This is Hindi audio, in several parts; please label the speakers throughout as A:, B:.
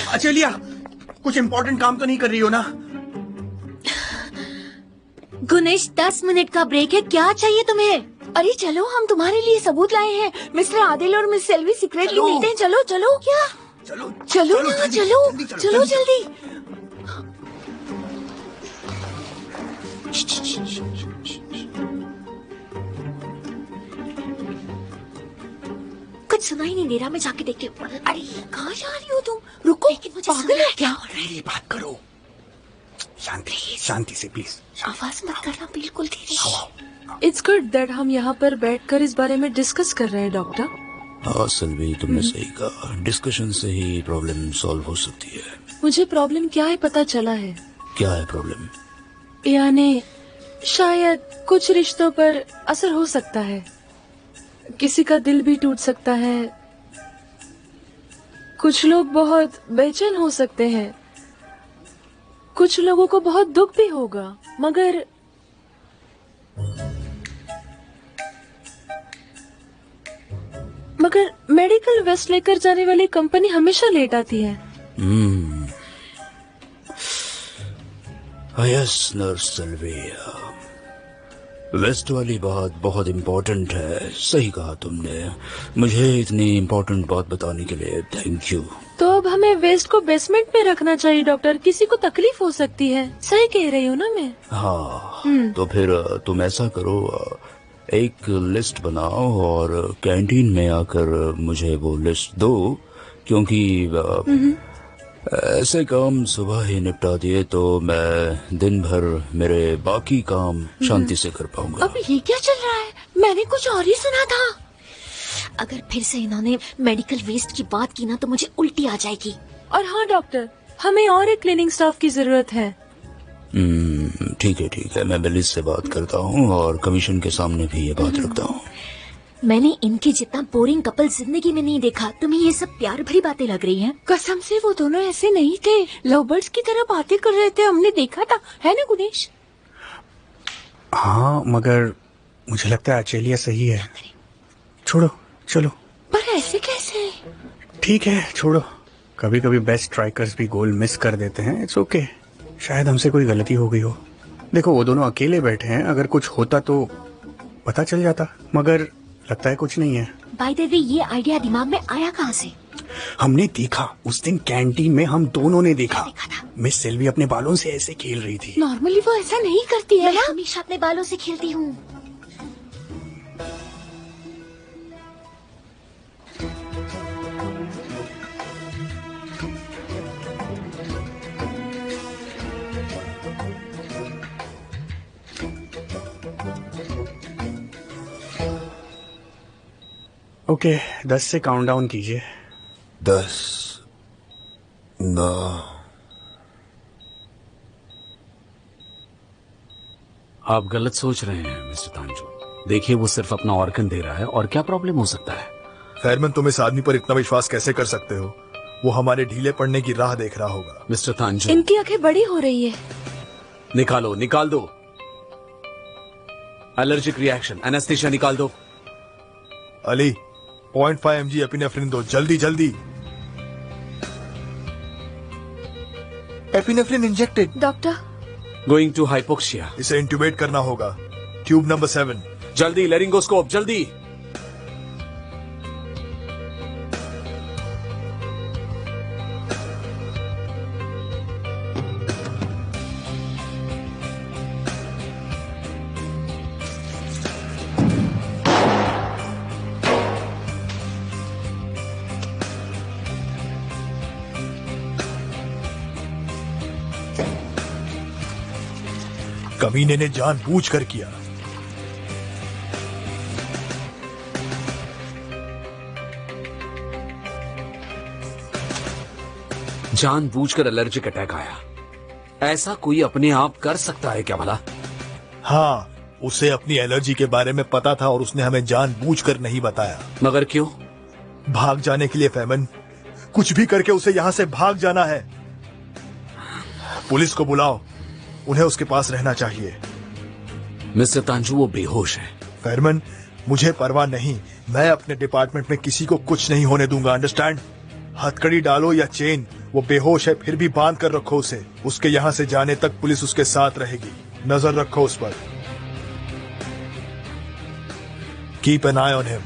A: अच्छा लिया, कुछ इम्पोर्टेंट काम तो नहीं कर रही हो ना?
B: गुनेश 10 मिनट का ब्रेक है, क्या चाहिए तुम्हें? अरे चलो, हम तुम्हारे लिए सबूत लाए हैं। मिस्टर आदिल और मिस सेल्वी सीक्रेटली मिलते हैं। चलो चलो। क्या?
A: चलो
B: चलो ना, चलो चलो जल्दी। कुछ सुनाई नहीं दे रहा, मैं जाके देखती हूँ। अरे कहाँ जा रही हो तुम? रुको, पागल है क्या?
A: मेरी बात करो, शांति शांति से प्लीज।
B: आवाज मत करना, बिल्कुल धीरे।
C: इट्स गुड दैट हम यहाँ पर बैठकर इस बारे में डिस्कस कर रहे हैं डॉक्टर।
D: हाँ सेल्वी, तुमने सही कहा, डिस्कशन से ही प्रॉब्लम सॉल्व हो सकती है।
C: मुझे प्रॉब्लम क्या है पता चला है।
D: क्या है प्रॉब्लम?
C: यानी शायद कुछ रिश्तों पर असर हो सकता है, किसी का दिल भी टूट सकता है, कुछ लोग बहुत बेचैन हो सकते हैं, कुछ लोगों को बहुत दुख भी होगा, मगर मेडिकल वेस्ट लेकर जाने वाली कंपनी हमेशा लेट आती है।
D: यस नर्स सेल्वी, वेस्ट वाली बात बहुत इम्पोर्टेंट है। सही कहा तुमने। मुझे इतनी इम्पोर्टेंट बात बताने के लिए थैंक यू।
C: तो अब हमें वेस्ट को बेसमेंट में रखना चाहिए डॉक्टर, किसी को तकलीफ हो सकती है। सही कह रही हूँ ना मैं?
D: हाँ, तो फिर तुम ऐसा करो, एक लिस्ट बनाओ और कैंटीन में आकर मुझे वो लिस्ट दो, क्योंकि ऐसे काम सुबह ही निपटा दिए तो मैं दिन भर मेरे बाकी काम शांति से कर पाऊंगा।
B: अब ये क्या चल रहा है? मैंने कुछ और ही सुना था। अगर फिर से इन्होंने मेडिकल वेस्ट की बात की ना तो मुझे उल्टी आ जाएगी।
C: और हाँ डॉक्टर, हमें और एक क्लीनिंग स्टाफ की जरूरत है।
D: ठीक है, मैं बिलिस से बात करता हूँ और कमीशन के सामने भी ये बात रखता हूँ।
B: मैंने इनके जितना बोरिंग कपल जिंदगी में नहीं देखा। तुम्हें ये सब प्यार भरी बातें लग रही हैं?
C: कसम से वो दोनों ऐसे नहीं थे, लवबर्ड्स की तरह बातें कर रहे थे, हमने देखा था, है ना गुनेश?
A: हाँ, मगर मुझे लगता है अचेलिया सही है। छोड़ो, चलो।
B: पर ऐसे कैसे?
A: ठीक है, छोड़ो। कभी कभी बेस्ट स्ट्राइकर्स भी गोल मिस कर देते हैं। इट्स ओके, शायद हमसे कोई गलती हो गई हो। देखो, वो दोनों अकेले बैठे हैं, अगर कुछ होता तो पता चल जाता, मगर लगता है कुछ नहीं है।
B: बाय द वे, ये आइडिया दिमाग में आया कहाँ से?
A: हमने देखा उस दिन कैंटीन में, हम दोनों ने देखा मिस सेल्वी अपने बालों से ऐसे खेल रही थी।
C: नॉर्मली वो ऐसा नहीं करती है
B: मैं हमेशा अपने बालों से खेलती हूँ।
A: ओके, 10 से काउंट डाउन कीजिए।
D: 10, 9।
E: आप गलत सोच रहे हैं मिस्टर तांजू। देखिए, वो सिर्फ अपना ऑर्गन दे रहा है, और क्या प्रॉब्लम हो सकता है?
F: फेयरमैन, तुम इस आदमी पर इतना विश्वास कैसे कर सकते हो? वो हमारे ढीले पड़ने की राह देख रहा होगा।
E: मिस्टर तांजू,
C: इनकी आंखें बड़ी हो रही है।
E: निकाल दो। एलर्जिक रिएक्शन, एनेस्थीसिया निकाल दो।
F: अली, 0.5 mg एपिनेफ्रिन दो, जल्दी जल्दी। Epinephrine injected.
C: Doctor,
E: going to hypoxia.
F: इसे इंट्यूबेट करना होगा। Tube number 7।
E: जल्दी, लेरिंगोस्कोप जल्दी।
F: कमीने ने जानबूझकर किया।
E: जानबूझकर एलर्जिक अटैक आया। ऐसा कोई अपने आप कर सकता है क्या भला?
F: हाँ, उसे अपनी एलर्जी के बारे में पता था और उसने हमें जानबूझकर नहीं बताया।
E: मगर क्यों?
F: भाग जाने के लिए फेमन, कुछ भी करके उसे यहाँ से भाग जाना है। पुलिस को बुलाओ, उन्हें उसके पास रहना चाहिए।
E: मिस्टर तांजू, वो बेहोश है।
F: फेरमन, मुझे परवाह नहीं, मैं अपने डिपार्टमेंट में किसी को कुछ नहीं होने दूंगा, अंडरस्टैंड? हथकड़ी डालो या चेन, वो बेहोश है, फिर भी बांध कर रखो उसे। उसके यहाँ से जाने तक पुलिस उसके साथ रहेगी। नजर रखो उस पर। Keep an I on him.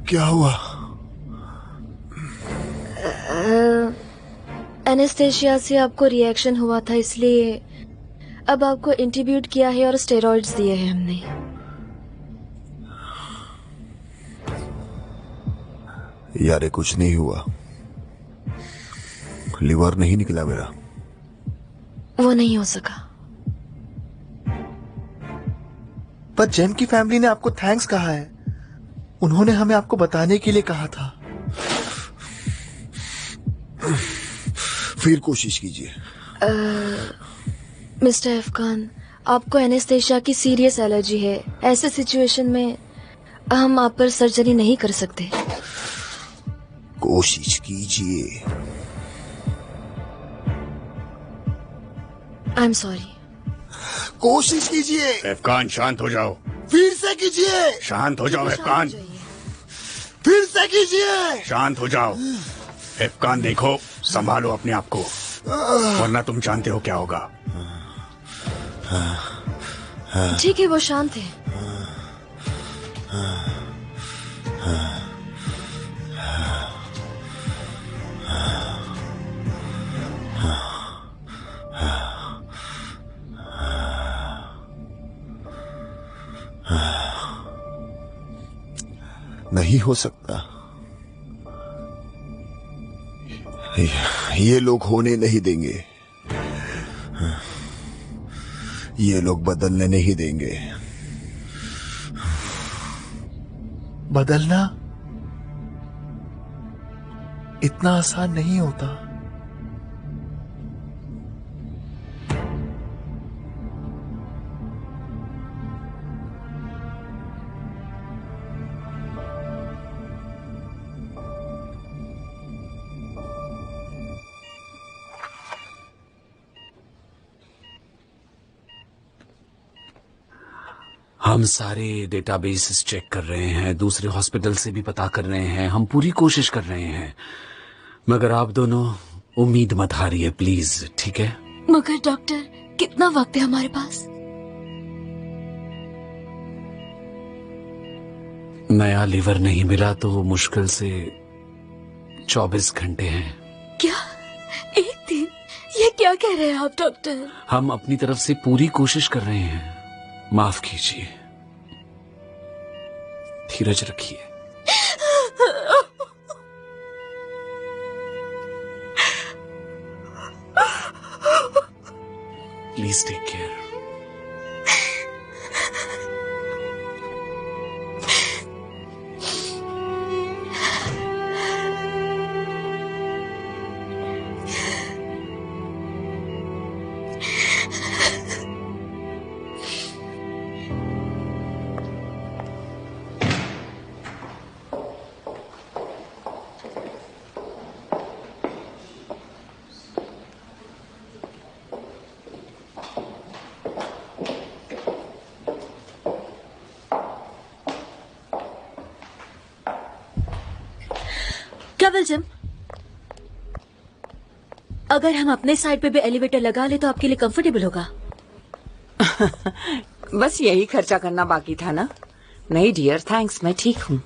F: क्या हुआ?
C: एनेस्थेशिया से आपको रिएक्शन हुआ था, इसलिए अब आपको इंट्यूब्यूट किया है और स्टेरॉइड्स दिए हैं हमने।
G: यारे कुछ नहीं हुआ, लिवर नहीं निकला मेरा।
C: वो नहीं हो सका।
H: पर जेन की फैमिली ने आपको थैंक्स कहा है। उन्होंने हमें आपको बताने के लिए कहा था।
G: फिर कोशिश कीजिए।
C: मिस्टर अफगान, आपको एनेस्थेशिया की सीरियस एलर्जी है। ऐसे सिचुएशन में हम आप पर सर्जरी नहीं कर सकते।
G: कोशिश कीजिए।
C: I am sorry.
G: कोशिश कीजिए।
A: अफगान शांत हो जाओ।
G: फिर से कीजिए।
A: शांत हो जाओ अफगान।
G: फिर से कीजिए।
A: शांत हो जाओ अफगान। देखो, संभालो अपने आप को, वरना तुम जानते हो क्या होगा।
C: ठीक है, वो शांत है।
G: नहीं हो सकता, ये लोग होने नहीं देंगे। ये लोग बदलने नहीं देंगे।
H: बदलना इतना आसान नहीं होता।
E: हम सारे डेटाबेसेस चेक कर रहे हैं, दूसरे हॉस्पिटल से भी पता कर रहे हैं, हम पूरी कोशिश कर रहे हैं, मगर आप दोनों उम्मीद मत हारिए प्लीज, ठीक है?
B: मगर डॉक्टर, कितना वक्त है हमारे पास?
E: नया लिवर नहीं मिला तो वो मुश्किल से 24 घंटे हैं।
B: क्या? एक दिन? ये क्या कह रहे हैं आप डॉक्टर?
E: हम अपनी तरफ से पूरी कोशिश कर रहे हैं, माफ कीजिए, धीरज रखिए। Please take care.
B: Travel Jim, अगर हम अपने साइड पे भी एलिवेटर लगा ले तो आपके लिए कंफर्टेबल होगा?
I: बस यही खर्चा करना बाकी था ना? नहीं डियर, थैंक्स, मैं ठीक हूँ।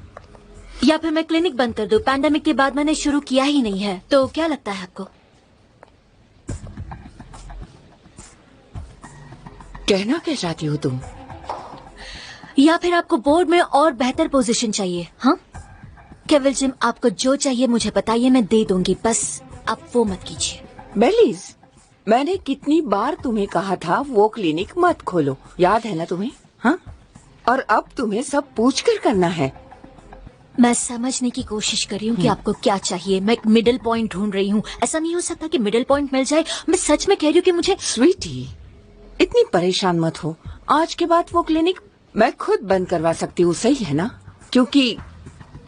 B: या फिर मैं क्लिनिक बंद कर दूं? पैंडेमिक के बाद मैंने शुरू किया ही नहीं है, तो क्या लगता है आपको?
I: कहना क्या चाहती हो तुम?
B: या फिर आपको बोर्ड में और बेहतर पोजीशन चाहिए? हाँ केवल जिम, आपको जो चाहिए मुझे बताइए, मैं दे दूंगी, बस आप वो मत कीजिए।
I: बेलीज, मैंने कितनी बार तुम्हें कहा था वो क्लिनिक मत खोलो, याद है ना तुम्हें? हाँ, और अब तुम्हें सब पूछ कर करना है।
B: मैं समझने की कोशिश कर रही हूँ कि आपको क्या चाहिए। मैं एक मिडिल पॉइंट ढूंढ रही हूँ। ऐसा नहीं हो सकता कि मिडिल पॉइंट मिल जाए। मैं सच में कह रही हूँ कि मुझे।
I: स्वीटी, इतनी परेशान मत हो। आज के बाद वो क्लिनिक मैं खुद बंद करवा सकती हूँ, सही है ना? क्योंकि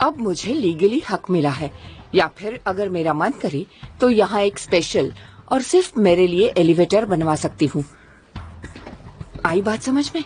I: अब मुझे लीगली हक मिला है। या फिर अगर मेरा मन करे तो यहाँ एक स्पेशल और सिर्फ मेरे लिए एलिवेटर बनवा सकती हूँ। आई बात समझ में?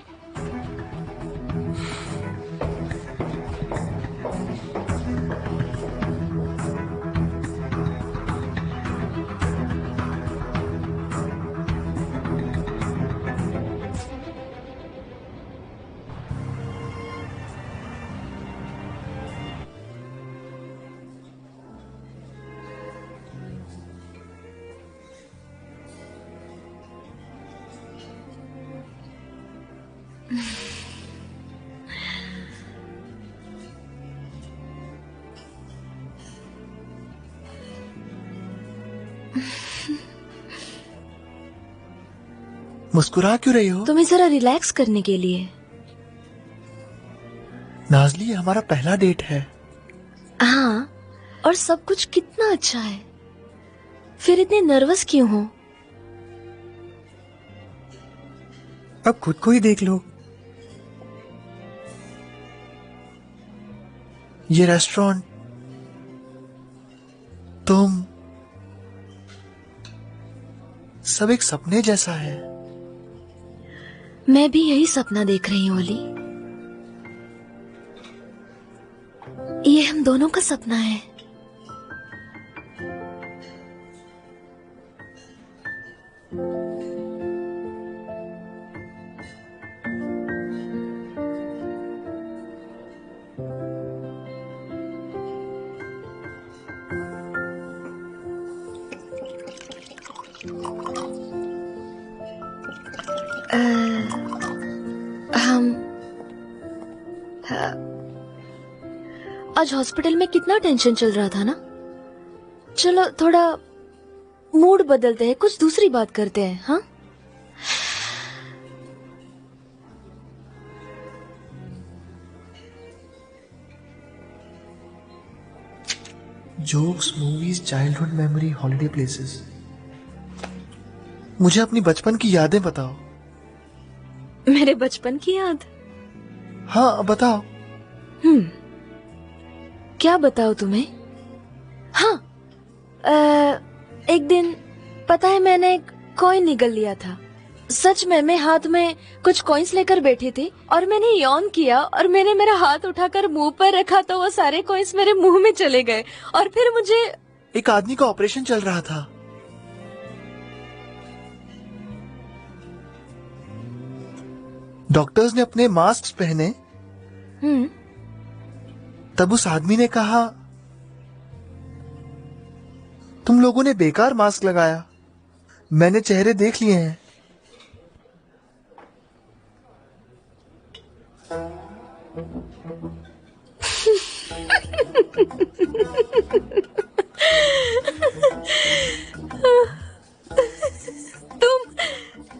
H: मुस्कुरा क्यों रही हो?
C: तुम्हें जरा रिलैक्स करने के लिए।
H: नाज़ली, ये हमारा पहला डेट है।
C: हाँ, और सब कुछ कितना अच्छा है, फिर इतने नर्वस क्यों हो?
A: अब खुद को ही देख लो।
H: ये रेस्टोरेंट, तुम, सब एक सपने जैसा है।
C: मैं भी यही सपना देख रही हूँ ओली। ये हम दोनों का सपना है। हम आज हॉस्पिटल में कितना टेंशन चल रहा था ना। चलो थोड़ा मूड बदलते हैं, कुछ दूसरी बात करते हैं। हाँ,
H: jokes, movies, childhood memory, holiday places. मुझे अपनी बचपन की यादें बताओ।
C: मेरे बचपन की याद?
H: हाँ बताओ।
C: क्या बताओ तुम्हें? हाँ, एक दिन पता है मैंने एक कॉइन निगल लिया था। सच में, मैं हाथ में कुछ कॉइन्स लेकर बैठी थी और मैंने यौन किया और मैंने मेरा हाथ उठाकर मुंह पर रखा तो वो सारे कॉइन्स मेरे मुंह में चले गए। और फिर मुझे
H: एक आदमी का ऑपरेशन चल रहा था। डॉक्टर्स ने अपने मास्क पहने। तब उस आदमी ने कहा, तुम लोगों ने बेकार मास्क लगाया, मैंने चेहरे देख लिए हैं।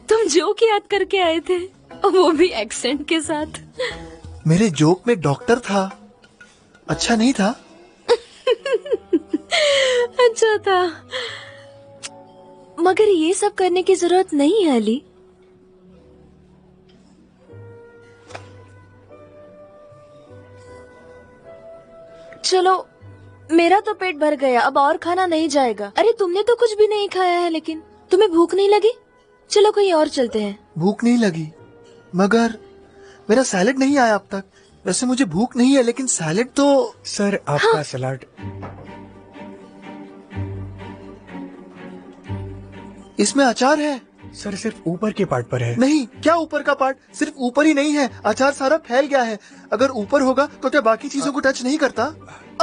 C: तुम जोक याद करके आए थे, वो भी एक्सेंट के साथ।
H: मेरे जोक में डॉक्टर था, अच्छा नहीं था?
C: अच्छा था, मगर ये सब करने की जरूरत नहीं है अली। चलो, मेरा तो पेट भर गया, अब और खाना नहीं जाएगा। अरे तुमने तो कुछ भी नहीं खाया है, लेकिन तुम्हें भूख नहीं लगी? चलो कहीं और चलते हैं।
H: भूख नहीं लगी, मगर मेरा सैलेड नहीं आया अब तक। वैसे मुझे भूख नहीं है, लेकिन सैलेड तो।
A: सर आपका सलाद।
H: इसमें अचार है।
A: सर सिर्फ ऊपर के पार्ट पर है।
H: नहीं, क्या ऊपर का पार्ट? सिर्फ ऊपर ही नहीं है, अचार सारा फैल गया है। अगर ऊपर होगा तो क्या बाकी चीजों को टच नहीं करता?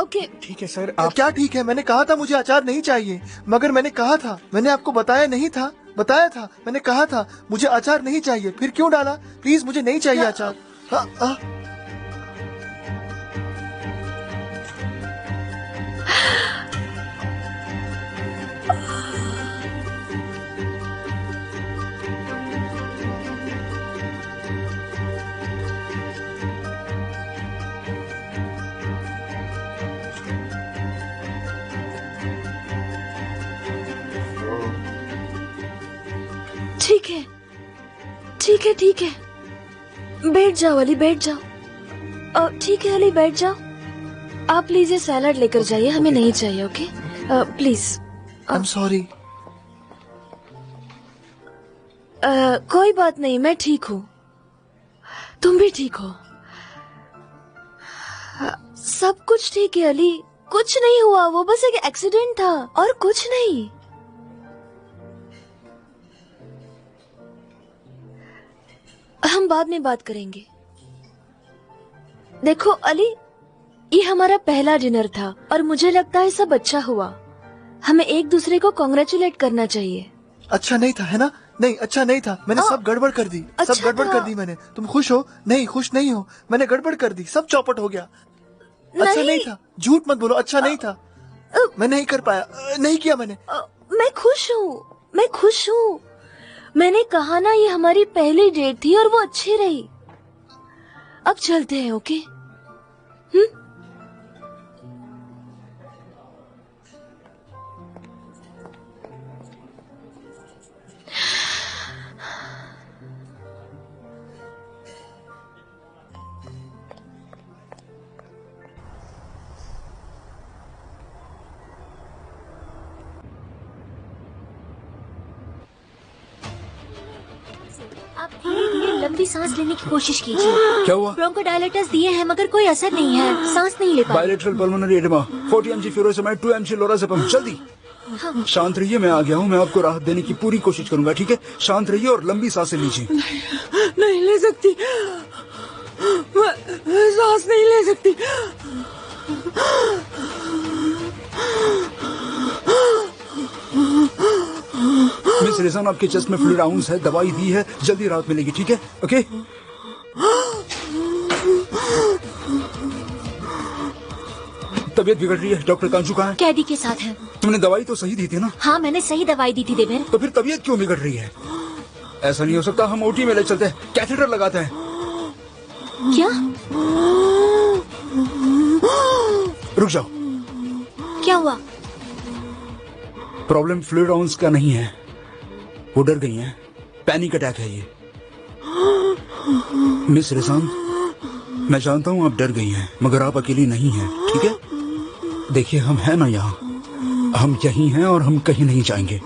C: ओके
A: ठीक है सर, आप
H: क्या ठीक है? मैंने कहा था मुझे अचार नहीं चाहिए, मगर मैंने कहा था, मैंने आपको बताया नहीं था? बताया था, मैंने कहा था मुझे अचार नहीं चाहिए, फिर क्यों डाला? प्लीज मुझे नहीं चाहिए अचार।
C: ठीक है, ठीक है, ठीक है, बैठ जाओ अली, बैठ जाओ। ठीक है अली, बैठ जाओ। आप प्लीज ये सैलड लेकर जाइए, हमें नहीं चाहिए। Okay please.
H: I am sorry.
C: कोई बात नहीं, मैं ठीक हूँ, तुम भी ठीक हो। सब कुछ ठीक है अली, कुछ नहीं हुआ, वो बस एक एक्सीडेंट था और कुछ नहीं। हम बाद में बात करेंगे। देखो अली, ये हमारा पहला डिनर था और मुझे लगता है सब अच्छा हुआ। हमें एक दूसरे को कॉन्ग्रेचुलेट करना चाहिए।
H: अच्छा नहीं था, है ना? नहीं, अच्छा नहीं था, मैंने सब गड़बड़ कर दी।
C: अच्छा
H: सब गड़बड़
C: था।
H: कर दी मैंने। तुम खुश हो? नहीं, खुश नहीं हो। मैंने गड़बड़ कर दी, सब चौपट हो गया। अच्छा नहीं था, झूठ मत बोलो, अच्छा नहीं था। मैं नहीं कर पाया, नहीं किया मैंने।
C: मैं खुश हूँ, मैं खुश हूँ। मैंने कहा ना, ये हमारी पहली डेट थी और वो अच्छी रही। अब चलते हैं, ओके?
B: आप धीरे-धीरे लंबी सांस लेने की कोशिश कीजिए।
E: क्या हुआ?
B: ब्रोंकोडायलेटर्स दिए हैं मगर कोई असर नहीं है, सांस नहीं ले पा रहे।
E: Bilateral pulmonary oedema, 40 mg furosemide, 2 mg लोराज़ेपम। जल्दी शांत रहिए, मैं आ गया हूँ। मैं आपको राहत देने की पूरी कोशिश करूंगा, ठीक है? शांत रहिए और लंबी सांसें लीजिए।
I: नहीं ले सकती, मैं सांस नहीं ले सकती।
E: मिस रिजन, आपके चेस्ट में फ्लूइड आउंस है, दवाई दी है, जल्दी राहत मिलेगी, ठीक है? ओके? तबीयत बिगड़ रही है, डॉक्टर कांचू कहाँ है?
B: कैदी के साथ है।
E: तुमने दवाई तो सही दी थी ना?
B: हाँ, मैंने सही दवाई दी थी देवेर।
E: तो फिर तबीयत क्यों बिगड़ रही है? ऐसा नहीं हो सकता, हम ओटी में ले चलते हैं, कैथेटर लगाते हैं।
B: क्या?
E: रुक जाओ।
B: क्या हुआ?
E: प्रॉब्लम फ्लूइड आउंस का नहीं है, वो डर गई हैं, पैनिक अटैक है ये। मिस रिजान, मैं जानता हूँ आप डर गई हैं, मगर आप अकेली नहीं हैं, ठीक है? देखिए, हम हैं ना यहाँ, हम यहीं हैं और हम कहीं नहीं जाएंगे।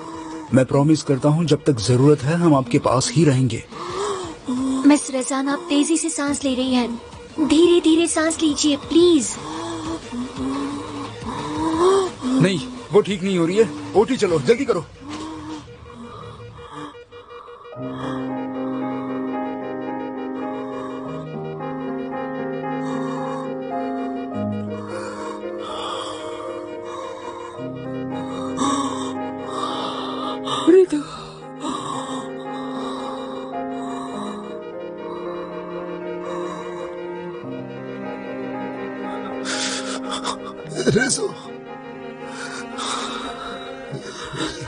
E: मैं प्रॉमिस करता हूँ, जब तक जरूरत है हम आपके पास ही रहेंगे।
B: मिस रेजान, आप तेजी से सांस ले रही हैं, धीरे धीरे सांस लीजिए प्लीज।
E: नहीं, वो ठीक नहीं हो रही है, ओटी चलो, जल्दी करो।
I: रितु,
G: रेजो,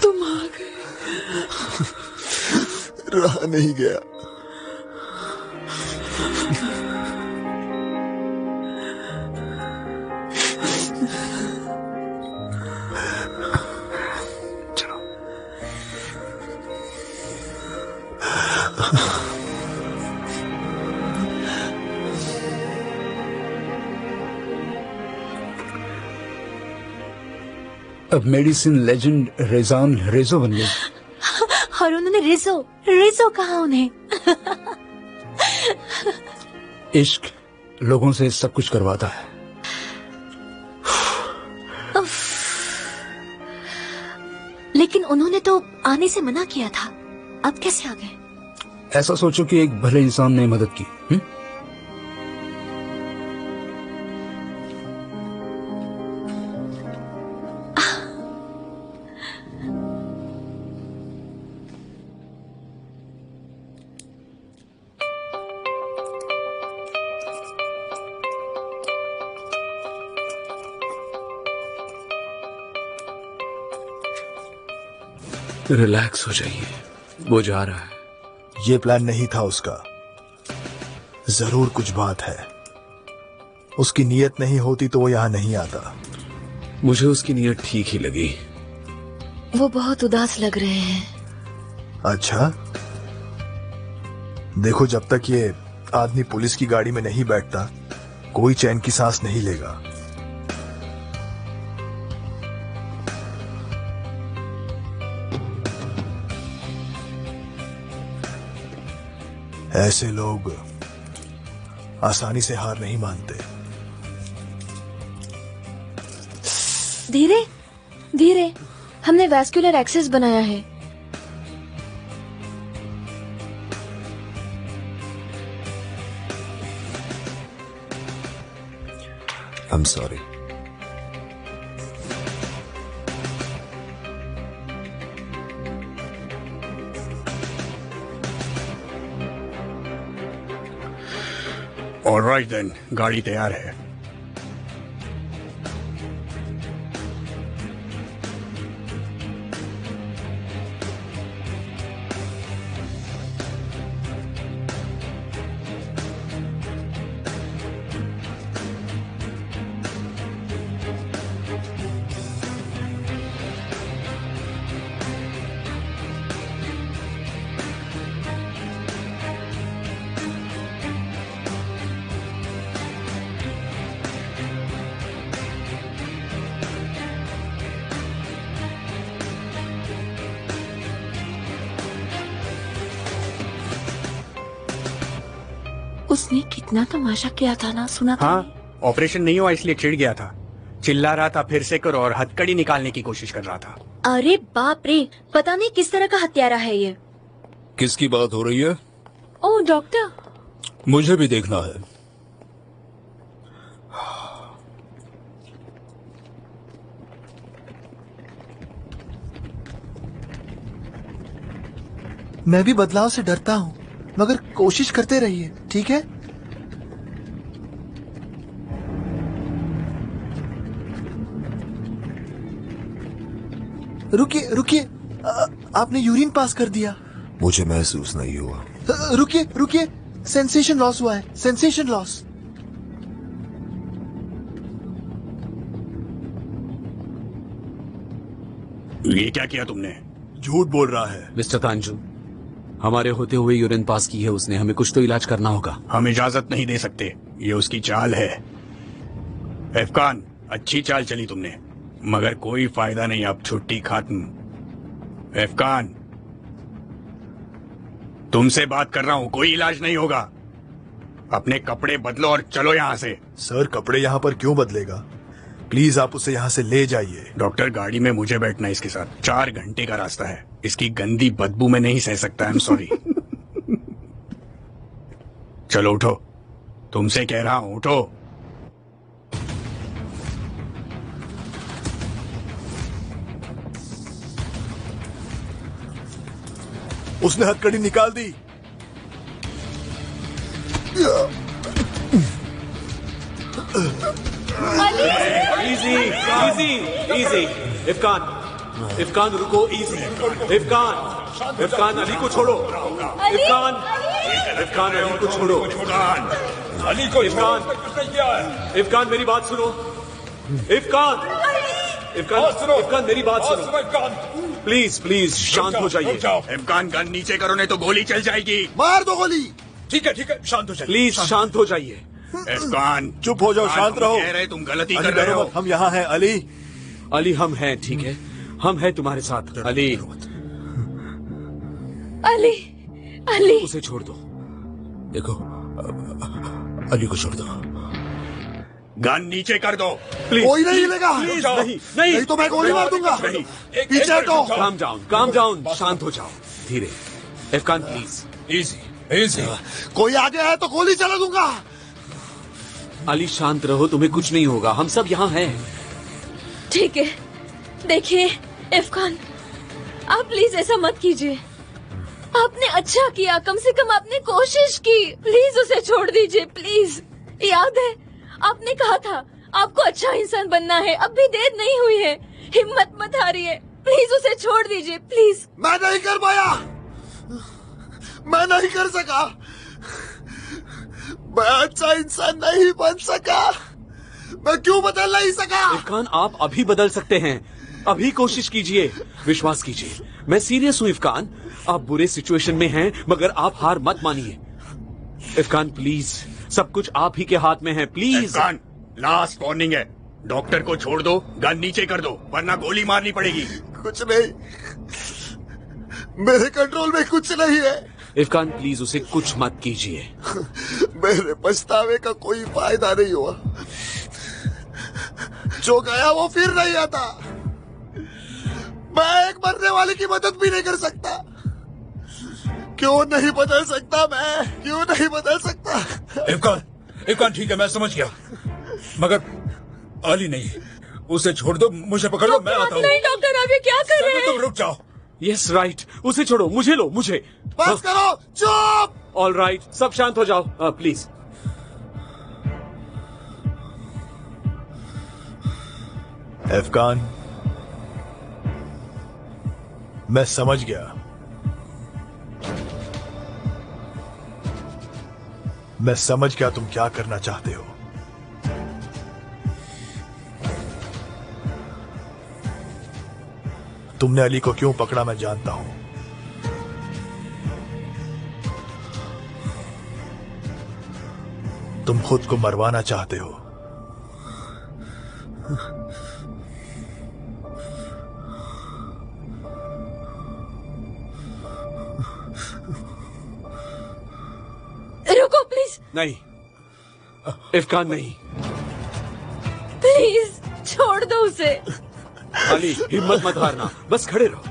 I: तुम आ गए।
G: रहा नहीं गया।
E: अब मेडिसिन लेजेंड रेजान रेजो बन गई।
B: और उन्होंने रिजो कहा उन्हें।
E: इश्क लोगों से सब कुछ करवाता है।
B: लेकिन उन्होंने तो आने से मना किया था, अब कैसे आ गए?
E: ऐसा सोचो कि एक भले इंसान ने मदद की। रिलैक्स हो जाइए, वो जा रहा है।
F: ये प्लान नहीं था उसका, जरूर कुछ बात है। उसकी नीयत नहीं होती तो वो यहाँ नहीं आता।
E: मुझे उसकी नीयत ठीक ही लगी।
C: वो बहुत उदास लग रहे हैं।
F: अच्छा, देखो जब तक ये आदमी पुलिस की गाड़ी में नहीं बैठता कोई चैन की सांस नहीं लेगा। ऐसे लोग आसानी से हार नहीं मानते।
C: धीरे धीरे, हमने वैस्कुलर एक्सेस बनाया है।
G: I'm sorry.
A: ऑलराइट देन, गाड़ी तैयार है।
C: उसने कितना तमाशा किया था ना, सुना था?
A: हाँ, ऑपरेशन नहीं हुआ इसलिए चिढ़ गया था, चिल्ला रहा था फिर से करो और हथकड़ी निकालने की कोशिश कर रहा था।
B: अरे बाप रे, पता नहीं किस तरह का हत्यारा है ये।
E: किसकी बात हो रही है?
C: ओह डॉक्टर,
E: मुझे भी देखना है।
H: मैं भी बदलाव से डरता हूँ, मगर कोशिश करते रहिए, ठीक है? रुकिए रुकिए, आपने यूरिन पास कर दिया।
G: मुझे महसूस नहीं हुआ।
H: रुकिए रुकिए, सेंसेशन लॉस हुआ है, सेंसेशन लॉस।
A: ये क्या किया तुमने?
F: झूठ बोल रहा है।
J: मिस्टर तांजू, हमारे होते हुए यूरिन पास की है उसने, हमें कुछ तो इलाज करना होगा।
A: हम इजाजत नहीं दे सकते, ये उसकी चाल है। अफगान, अच्छी चाल चली तुमने, मगर कोई फायदा नहीं, अब छुट्टी खत्म। अफगान, तुमसे बात कर रहा हूं, कोई इलाज नहीं होगा। अपने कपड़े बदलो और चलो यहां से।
F: सर, कपड़े यहाँ पर क्यों बदलेगा? प्लीज आप उसे यहाँ से ले जाइए।
A: डॉक्टर, गाड़ी में मुझे बैठना है इसके साथ, 4 घंटे का रास्ता है, इसकी गंदी बदबू में नहीं सह सकता। I am sorry. चलो उठो, तुमसे कह रहा हूं, उठो।
F: उसने हथकड़ी निकाल दी।
J: इजी इजी इजी, इफ्कान रुको, इजी। इफ्कान अली को छोड़ो। इफ्कान अली को छोड़ो।
E: अली को
J: इफ्कान मेरी बात सुनो। इफ्कान मेरी बात सुनो। प्लीज शांत हो जाइए।
A: इफ्कान, गन नीचे करो नहीं तो गोली चल जाएगी।
F: मार दो गोली।
E: ठीक है, शांत हो जाइए।
J: प्लीज शांत हो जाइए।
A: इफ्कान,
F: चुप हो जाओ, शांत रहो।
A: कह रहे तुम गलती
F: अली,
A: कर रहे हो।
F: हम यहाँ हैं। अली,
J: हम हैं, ठीक है, हम हैं तुम्हारे साथ। अली,
C: अली
J: उसे छोड़ दो।
E: देखो, अली को छोड़ दो।
A: गन नीचे कर दो।
J: प्लीज
F: कोई नहीं हिलेगा।
J: प्लीज नहीं नहीं
F: नहीं तो मैं गोली मार दूंगा।
J: नहीं
F: पीछे हटो।
J: काम डाउन शांत हो जाओ धीरे। Irfan please
K: easy easy.
F: कोई आगे है तो गोली चला दूंगा।
J: अली शांत रहो, तुम्हें कुछ नहीं होगा, हम सब यहाँ हैं।
C: ठीक है, देखिए इरफान, आप प्लीज ऐसा मत कीजिए। आपने अच्छा किया, कम से कम आपने कोशिश की। प्लीज उसे छोड़ दीजिए प्लीज। याद है आपने कहा था आपको अच्छा इंसान बनना है। अब भी देर नहीं हुई है, हिम्मत मत हारिए। प्लीज उसे छोड़ दीजिए प्लीज।
F: मैं नहीं कर पाया, मैं नहीं कर सका, मैं अच्छा इंसान नहीं बन सका। मैं क्यों बदल नहीं सका?
J: इरफान आप अभी बदल सकते हैं, अभी कोशिश कीजिए, विश्वास कीजिए। मैं सीरियस हूँ इरफान, आप बुरे सिचुएशन में हैं मगर आप हार मत मानिए। इरफान प्लीज, सब कुछ आप ही के हाथ में है, प्लीज।
A: इरफान, लास्ट वार्निंग है, डॉक्टर को छोड़ दो, गन नीचे कर दो वरना गोली मारनी पड़ेगी।
F: कुछ नहीं, मेरे कंट्रोल में कुछ नहीं है।
J: इरफान प्लीज उसे कुछ मत कीजिए।
F: मेरे पछतावे का कोई फायदा नहीं हुआ, जो गया वो फिर नहीं आता। मैं एक मरने वाले की मदद भी नहीं कर सकता। क्यों नहीं बदल सकता मैं, क्यों नहीं बदल सकता?
K: इरफान ठीक है, मैं समझ गया, मगर अली नहीं, उसे छोड़ दो, मुझे पकड़ लो, मैं आता हूँ।
C: नहीं डॉक्टर, आप ये क्या कर रहे हैं?
K: तुम रुक जाओ।
J: यस राइट, उसे छोड़ो, मुझे लो, मुझे।
F: बस करो, चुप।
J: ऑल राइट, सब शांत हो जाओ प्लीज।
F: अफगान, मैं समझ गया, मैं समझ गया तुम क्या करना चाहते हो। तुमने अली को क्यों पकड़ा मैं जानता हूं। तुम खुद को मरवाना चाहते हो।
C: रुको प्लीज।
J: नहीं इरफान नहीं,
C: प्लीज छोड़ दो उसे।
J: अली हिम्मत मत हारना, बस खड़े रहो।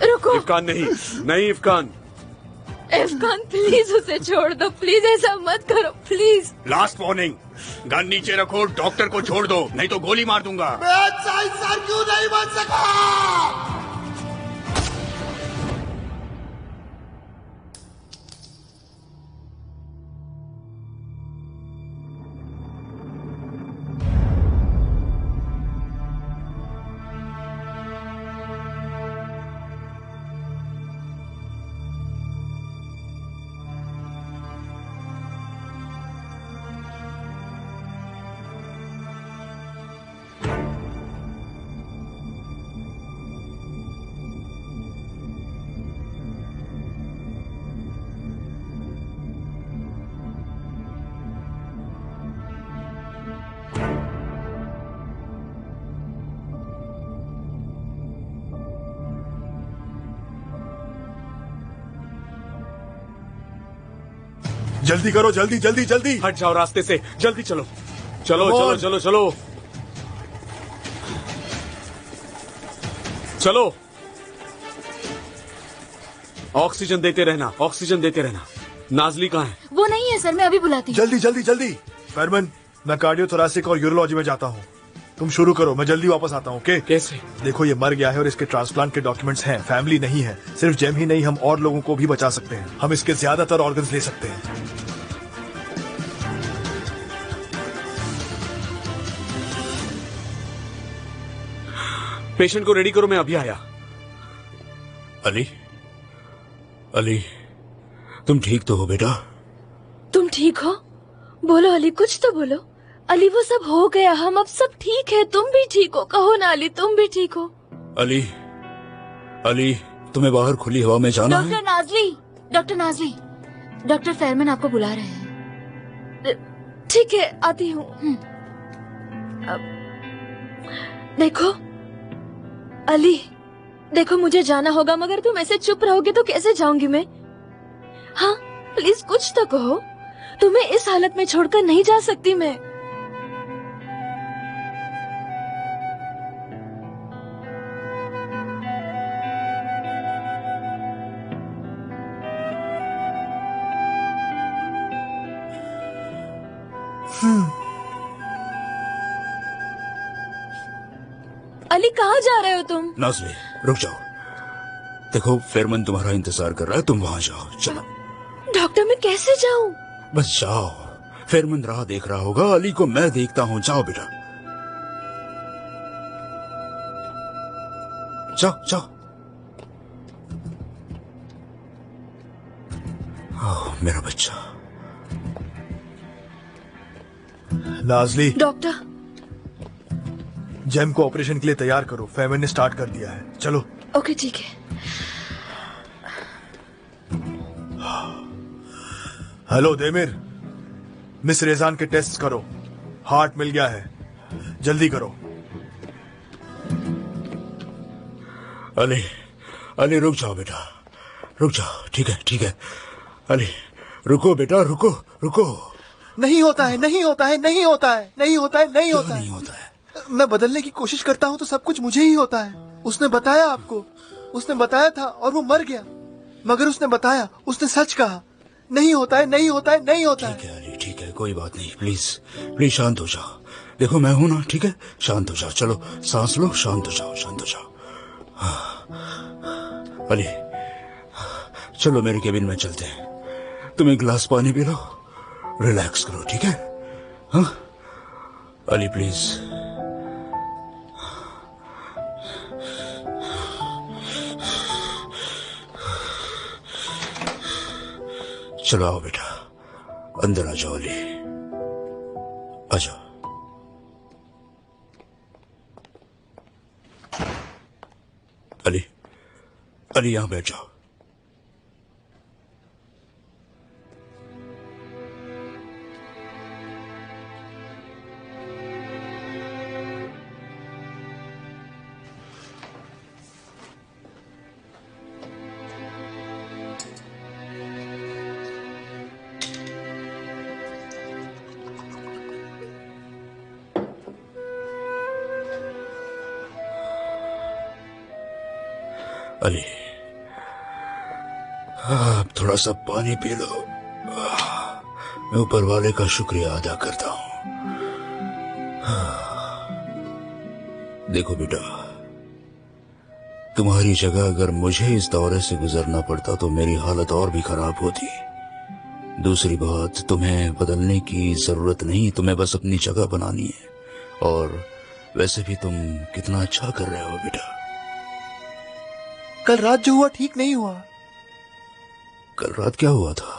C: रुको।
J: इरफान नहीं, नहीं इरफान।
C: इरफान प्लीज उसे छोड़ दो, प्लीज ऐसा मत करो प्लीज।
A: लास्ट वार्निंग, गन नीचे रखो, डॉक्टर को छोड़ दो नहीं तो गोली मार दूंगा।
F: मैं अच्छा इंसान क्यों नहीं बन सका? जल्दी करो, जल्दी जल्दी जल्दी।
J: हट जाओ रास्ते से, जल्दी चलो चलो चलो चलो चलो चलो। ऑक्सीजन देते रहना, ऑक्सीजन देते रहना। नाजली कहाँ है?
B: वो नहीं है सर, मैं अभी बुलाती हूँ।
F: जल्दी जल्दी जल्दी। फायरमैन, मैं कार्डियोथोरेसिक और यूरोलॉजी में जाता हूँ, तुम शुरू करो, मैं जल्दी वापस आता हूँ। ओके?
J: कैसे?
F: देखो ये मर गया है और इसके ट्रांसप्लांट के डॉक्यूमेंट्स हैं, फैमिली नहीं है। सिर्फ जेम ही नहीं, हम और लोगों को भी बचा सकते हैं। हम इसके ज्यादातर ऑर्गन्स ले सकते हैं।
J: पेशेंट को रेडी करो, मैं अभी आया।
D: अली, अली, तुम ठीक तो हो बेटा?
C: तुम ठीक हो? बोलो अली, कुछ तो बोलो। अली वो सब हो गया, हम अब सब ठीक है। तुम भी ठीक हो, कहो ना अली, तुम भी ठीक हो?
D: अली, अली, तुम्हें बाहर खुली हवा में जाना है?
B: Doctor Nazli, doctor Nazli, doctor फेरमैन आपको बुला रहे हैं।
C: ठीक है, आती हूँ। देखो अली, देखो मुझे जाना होगा, मगर तुम ऐसे चुप रहोगे तो कैसे जाऊंगी मैं? हाँ प्लीज कुछ तो कहो। तुम्हें इस हालत में छोड़कर नहीं जा सकती मैं। अली कहाँ जा रहे हो तुम?
E: नाज़ली रुक जाओ, देखो फेरमन तुम्हारा इंतजार कर रहा है, तुम वहां जाओ। चलो।
C: डॉक्टर मैं कैसे जाऊं?
E: बस जाओ, फेरमन राह देख रहा होगा, अली को मैं देखता हूँ। जाओ बेटा, जाओ जाओ। ओह मेरा बच्चा।
F: नाज़ली,
C: डॉक्टर
F: जेम को ऑपरेशन के लिए तैयार करो, फेरमन ने स्टार्ट कर दिया है। चलो।
C: ओके ठीक है।
F: हेलो देमिर, मिस रेजान के टेस्ट करो, हार्ट मिल गया है, जल्दी करो।
E: अली अली रुक जाओ बेटा, रुक जाओ। ठीक है ठीक है अली, रुको बेटा, रुको रुको।
H: नहीं होता है, नहीं होता है, नहीं होता है, नहीं होता है, नहीं होता है,
E: नहीं होता है।
H: मैं बदलने की कोशिश करता हूँ तो सब कुछ मुझे ही होता है। उसने बताया आपको, उसने बताया था और वो मर गया, मगर उसने बताया, उसने सच कहा। नहीं होता है, नहीं होता है, नहीं होता है।
E: ठीक है अली, ठीक है, कोई बात नहीं। प्लीज प्लीज शांत हो जाओ। देखो मैं हूं ना, ठीक है, शांत हो जाओ। चलो सांस लो, शांत हो जाओ, शांत हो जाओ। अली चलो मेरे केबिन में चलते हैं, तुम एक गिलास पानी पी लो, रिलैक्स करो, ठीक है? हाँ अली प्लीज। चलो आओ बेटा, अंदर आ जाओ। अली आ जाओ। अली अली यहां बैठ जाओ। अली आप थोड़ा सा पानी पी लो, मैं ऊपर वाले का शुक्रिया अदा करता हूं। देखो बेटा, तुम्हारी जगह अगर मुझे इस दौरे से गुजरना पड़ता तो मेरी हालत और भी खराब होती। दूसरी बात, तुम्हें बदलने की जरूरत नहीं, तुम्हें बस अपनी जगह बनानी है। और वैसे भी तुम कितना अच्छा कर रहे हो बेटा।
H: कल रात जो हुआ ठीक नहीं हुआ।
E: कल रात क्या हुआ था?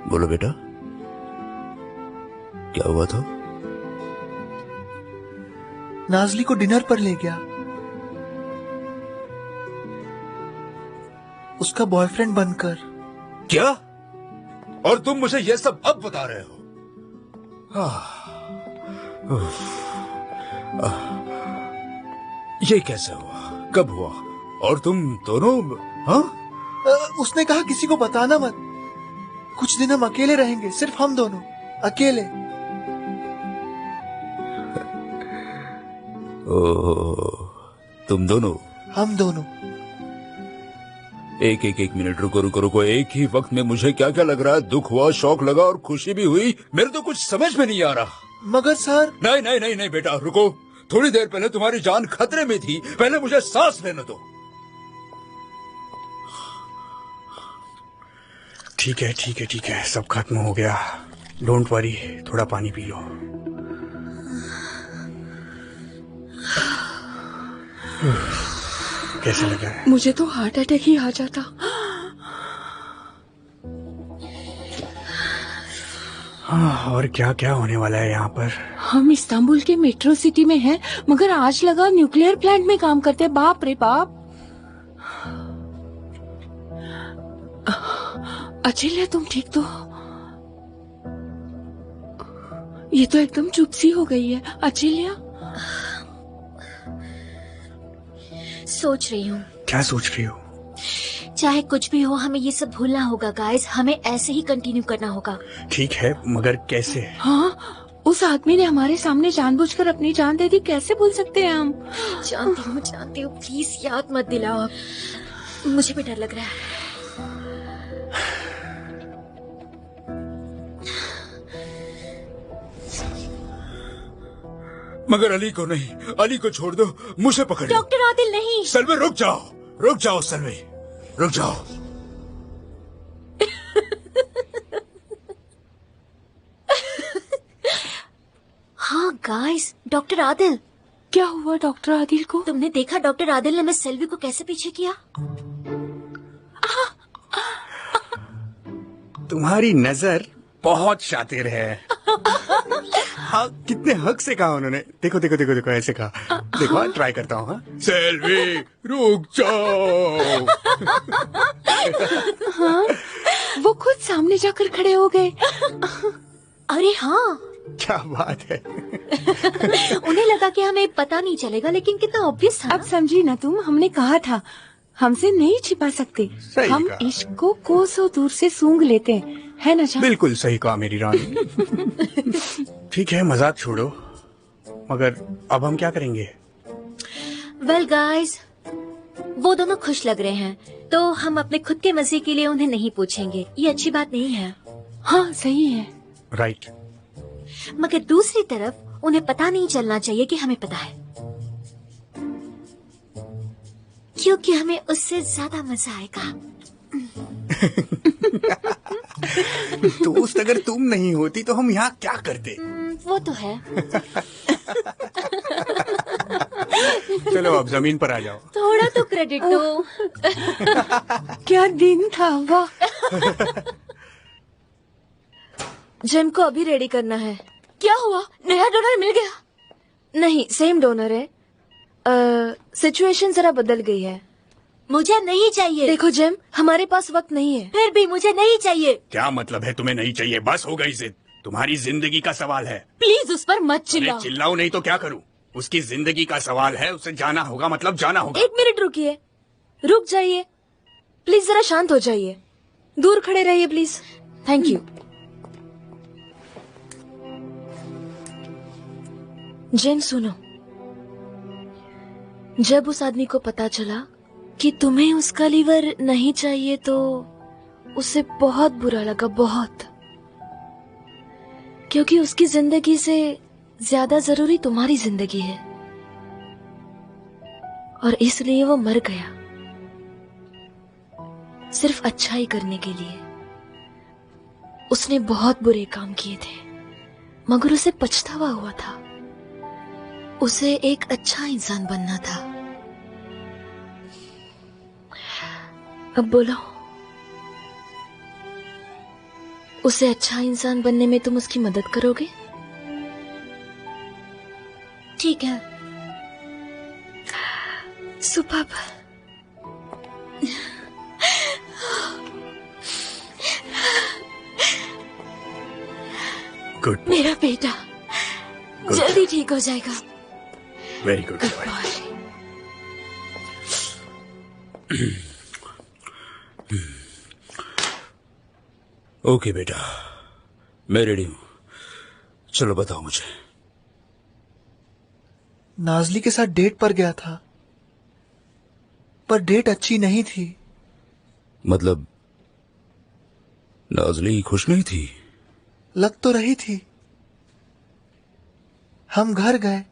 E: बोलो बेटा, क्या हुआ था?
H: नाज़ली को डिनर पर ले गया, उसका बॉयफ्रेंड बनकर।
E: क्या? और तुम मुझे ये सब अब बता रहे हो? ये कैसे हुआ, कब हुआ? और तुम दोनों? हाँ?
H: उसने कहा किसी को बताना मत, कुछ दिन हम अकेले रहेंगे, सिर्फ हम दोनों अकेले।
E: ओह, तुम दोनों?
H: हम दोनों।
E: एक मिनट, रुको रुको रुको। एक ही वक्त में मुझे क्या क्या लग रहा है। दुख हुआ, शौक लगा और खुशी भी हुई। मेरे तो कुछ समझ में नहीं आ रहा।
H: मगर सर।
E: नहीं नहीं नहीं नहीं बेटा, रुको। थोड़ी देर पहले तुम्हारी जान खतरे में थी, पहले मुझे सांस लेने दो।
A: ठीक है ठीक है ठीक है, सब खत्म हो गया। डोंट वरी, थोड़ा पानी पी लो। कैसा लगा है?
I: मुझे तो हार्ट अटैक ही आ जाता।
A: हाँ, और क्या क्या होने वाला है यहाँ पर?
I: हम इस्तांबुल के मेट्रो सिटी में हैं, मगर आज लगा न्यूक्लियर प्लांट में काम करते। बाप रे बाप। अचिल्या तुम ठीक तो? ये तो एकदम चुप सी हो गई है। अचिल्या
B: सोच रही हूँ।
A: क्या सोच रही हो?
B: चाहे कुछ भी हो हमें ये सब भूलना होगा गाइस, हमें ऐसे ही कंटिन्यू करना होगा।
A: ठीक है मगर कैसे?
I: हाँ, उस आदमी ने हमारे सामने जानबूझकर अपनी जान दे दी, कैसे भूल सकते हैं हम?
B: जानती हूँ, प्लीज याद मत दिलाओ आप, मुझे भी डर लग रहा है।
K: मगर अली को नहीं, अली को छोड़ दो, मुझे पकड़ लो।
B: डॉक्टर आदिल नहीं।
K: सलवे रुक जाओ सलवे, रुक जाओ।
B: हाँ गाइस, डॉक्टर आदिल।
I: क्या हुआ डॉक्टर आदिल को?
B: तुमने देखा डॉक्टर आदिल ने मिस सेल्वी को कैसे पीछे किया?
A: तुम्हारी नजर बहुत शातिर है। हाँ, कितने हक से कहा उन्होंने। देखो देखो देखो देखो, ऐसे कहा। देखो ट्राई करता हूँ। हाँ? सेल्वी रुक जाओ।
I: हाँ, वो खुद सामने जाकर खड़े हो गए।
B: अरे हाँ,
A: क्या बात है।
B: उन्हें लगा कि हमें पता नहीं चलेगा, लेकिन कितना ऑब्वियस था।
I: अब समझी ना तुम, हमने कहा था हमसे नहीं छिपा सकते। हम
A: कहा।
I: इश्क को कोसों दूर से सूंघ लेते हैं, है ना जान?
A: बिल्कुल सही कहा मेरी रानी। ठीक है मजाक छोड़ो, मगर अब हम क्या करेंगे?
B: वेल गाइस, वो दोनों खुश लग रहे हैं, तो हम अपने खुद के मजे के लिए उन्हें नहीं पूछेंगे। ये अच्छी बात नहीं है।
I: हाँ सही है।
A: राइट।
B: मगर दूसरी तरफ उन्हें पता नहीं चलना चाहिए कि हमें पता है, क्योंकि हमें उससे ज्यादा मजा आएगा।
A: दोस्त अगर तुम नहीं होती तो हम यहाँ क्या करते?
B: वो तो है।
A: चलो अब जमीन पर आ जाओ।
B: थोड़ा तो क्रेडिट दो।
I: क्या दिन था, वाह।
C: जिम को अभी रेडी करना है।
B: क्या हुआ, नया डोनर मिल गया?
C: नहीं, सेम डोनर है। सिचुएशन जरा बदल गई है।
B: मुझे नहीं चाहिए।
C: देखो जिम, हमारे पास वक्त नहीं है।
B: फिर भी मुझे नहीं चाहिए।
A: क्या मतलब है तुम्हें नहीं चाहिए? बस हो गई जिद, तुम्हारी जिंदगी का सवाल है।
B: प्लीज उस पर मत चिल्लाओ।
A: चिल्लाओ नहीं तो क्या करूं? उसकी जिंदगी का सवाल है, उसे जाना होगा, मतलब जाना होगा।
C: 1 मिनट रुकिए, रुक जाइए प्लीज, जरा शांत हो जाइए, दूर खड़े रहिए प्लीज। Thank you. जेन सुनो, जब उस आदमी को पता चला कि तुम्हें उसका लीवर नहीं चाहिए तो उसे बहुत बुरा लगा, बहुत, क्योंकि उसकी जिंदगी से ज्यादा जरूरी तुम्हारी जिंदगी है और इसलिए वो मर गया सिर्फ अच्छाई करने के लिए। उसने बहुत बुरे काम किए थे मगर उसे पछतावा हुआ था। उसे एक अच्छा इंसान बनना था। अब बोलो, उसे अच्छा इंसान बनने में तुम उसकी मदद करोगे?
B: ठीक है।
C: सुपर्ब।
A: गुड।
B: मेरा बेटा जल्दी ठीक हो जाएगा।
A: Very good.
K: ओके बेटा, मैं रेडी हूँ। चलो बताओ मुझे।
H: नाजली के साथ डेट पर गया था, पर डेट अच्छी नहीं थी।
D: मतलब नाजली खुश नहीं थी?
H: लग तो रही थी। हम घर गए,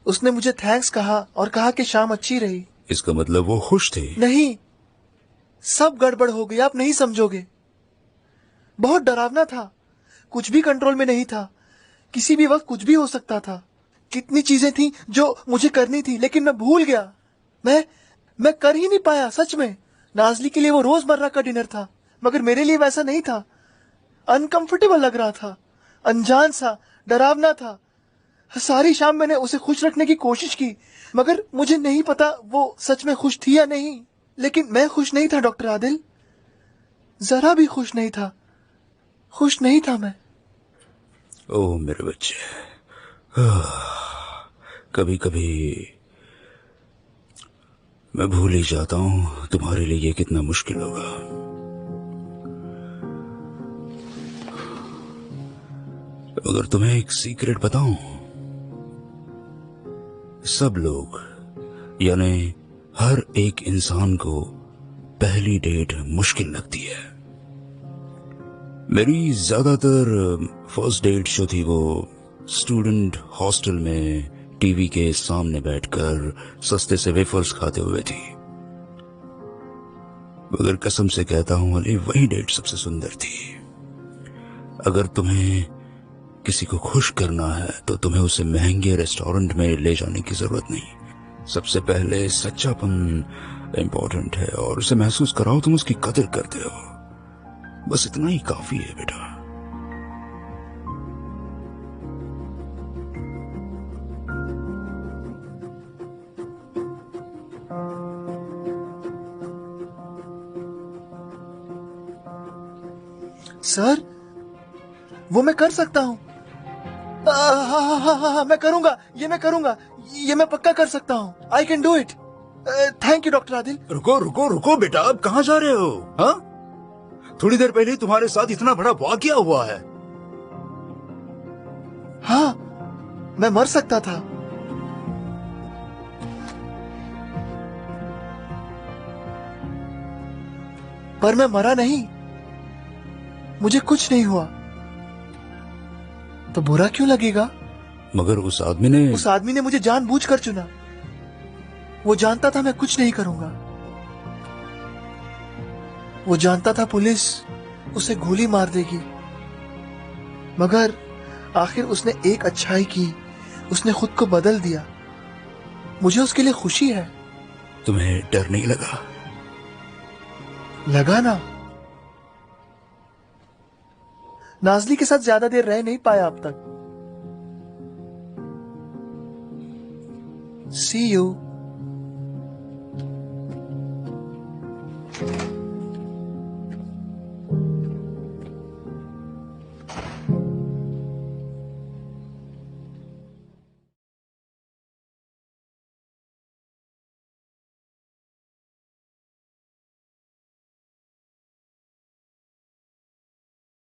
H: उसने मुझे थैंक्स कहा और कहा कि शाम अच्छी रही।
D: इसका मतलब वो खुश थे?
H: नहीं, सब गड़बड़ हो गई, आप नहीं समझोगे। बहुत डरावना था, कुछ भी कंट्रोल में नहीं था, किसी भी वक्त कुछ भी हो सकता था। कितनी चीजें थी जो मुझे करनी थी लेकिन मैं भूल गया। मैं कर ही नहीं पाया। सच में नाजली के लिए वो रोजमर्रा का डिनर था, मगर मेरे लिए वैसा नहीं था। अनकंफर्टेबल लग रहा था, अनजान सा, डरावना था। सारी शाम मैंने उसे खुश रखने की कोशिश की, मगर मुझे नहीं पता वो सच में खुश थी या नहीं। लेकिन मैं खुश नहीं था डॉक्टर आदिल, जरा भी खुश नहीं था। खुश नहीं था मैं।
D: ओह मेरे बच्चे, कभी कभी
E: मैं भूल ही जाता हूं तुम्हारे लिए ये कितना मुश्किल होगा। अगर तुम्हें एक सीक्रेट बताऊं, सब लोग यानी हर एक इंसान को पहली डेट मुश्किल लगती है। मेरी ज्यादातर फर्स्ट डेट जो थी वो स्टूडेंट हॉस्टल में टीवी के सामने बैठकर सस्ते से वेफर्स खाते हुए थी। मगर कसम से कहता हूं अली, वही डेट सबसे सुंदर थी। अगर तुम्हें किसी को खुश करना है तो तुम्हें उसे महंगे रेस्टोरेंट में ले जाने की जरूरत नहीं। सबसे पहले सच्चापन इम्पोर्टेंट है और उसे महसूस कराओ तुम उसकी कदर करते हो। बस इतना ही काफी है बेटा।
H: सर, वो मैं कर सकता हूँ। हाँ, मैं करूंगा, ये मैं पक्का कर सकता हूँ। I can do it. Thank you doctor Adil.
E: रुको रुको रुको बेटा, अब कहाँ जा रहे हो? हाँ, थोड़ी देर पहले तुम्हारे साथ इतना बड़ा वाकया हुआ है।
H: हाँ, मैं मर सकता था। पर मैं मरा नहीं, मुझे कुछ नहीं हुआ, तो बुरा क्यों लगेगा?
E: मगर उस आदमी ने
H: मुझे जानबूझकर चुना। वो जानता था मैं कुछ नहीं करूंगा। वो जानता था पुलिस उसे गोली मार देगी, मगर आखिर उसने एक अच्छाई की, उसने खुद को बदल दिया। मुझे उसके लिए खुशी है।
E: तुम्हें डर नहीं लगा?
H: लगा ना। नाजली के साथ ज्यादा देर रह नहीं पाया अब तक। See you.